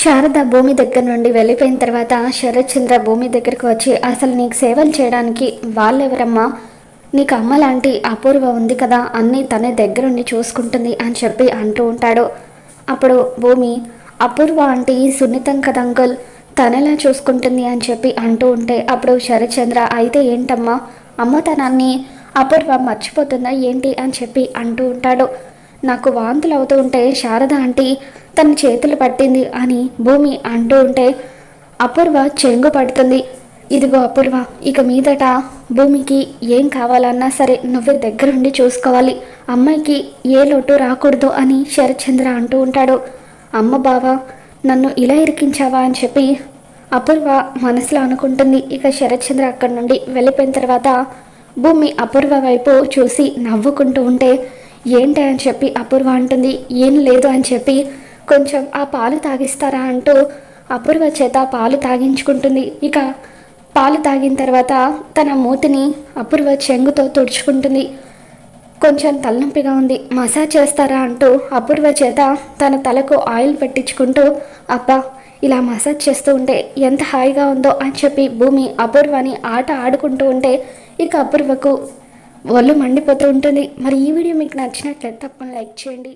శారద భూమి దగ్గర నుండి వెళ్ళిపోయిన తర్వాత శరత్ చంద్ర భూమి దగ్గరకు వచ్చి, అసలు నీకు సేవలు చేయడానికి వాళ్ళెవరమ్మా? నీకు అమ్మ లాంటి అపూర్వ ఉంది కదా, అన్నీ తనే దగ్గరుండి చూసుకుంటుంది అని చెప్పి అంటూ ఉంటాడు. అప్పుడు భూమి, అపూర్వ ఆంటీ సున్నితం కదా అంకుల్, తనెలా చూసుకుంటుంది అని చెప్పి అంటూ ఉంటే, అప్పుడు శరత్ చంద్ర, అయితే ఏంటమ్మా, అమ్మతనాన్ని అపూర్వ మర్చిపోతుందా ఏంటి అని చెప్పి అంటూ ఉంటాడు. నాకు వాంతులు అవుతూ ఉంటే శారద ఆంటీ తన చేతులు పట్టింది అని భూమి అంటూ ఉంటే, అపూర్వ చెంగు పడుతుంది. ఇదిగో అపూర్వ, ఇక మీదట భూమికి ఏం కావాలన్నా సరే నువ్వే దగ్గరుండి చూసుకోవాలి, అమ్మాయికి ఏ లోటు రాకూడదు అని శరత్చంద్ర అంటూ ఉంటాడు. అమ్మ బావ నన్ను ఇలా ఇరికించావా అని చెప్పి అపూర్వ మనసులో అనుకుంటుంది. ఇక శరత్చంద్ర అక్కడి నుండి వెళ్ళిపోయిన తర్వాత భూమి అపూర్వ వైపు చూసి నవ్వుకుంటూ ఉంటే, ఏంటి అని చెప్పి అపూర్వ అంటుంది. ఏం లేదు అని చెప్పి, కొంచెం ఆ పాలు తాగిస్తారా అంటూ అపూర్వ చేత పాలు తాగించుకుంటుంది. ఇక పాలు తాగిన తర్వాత తన మూతిని అపూర్వ చెంగుతో తుడుచుకుంటుంది. కొంచెం తలనొప్పిగా ఉంది, మసాజ్ చేస్తారా అంటూ అపూర్వ చేత తన తలకు ఆయిల్ పెట్టించుకుంటూ, అబ్బా ఇలా మసాజ్ చేస్తూ ఉంటే ఎంత హాయిగా ఉందో అని చెప్పి భూమి అపూర్వని ఆట ఆడుకుంటూ ఉంటే, ఇక అపూర్వకు ఒళ్ళు మండిపోతూ ఉంటుంది. మరి ఈ వీడియో మీకు నచ్చినట్లయితే తప్పని లైక్ చేయండి.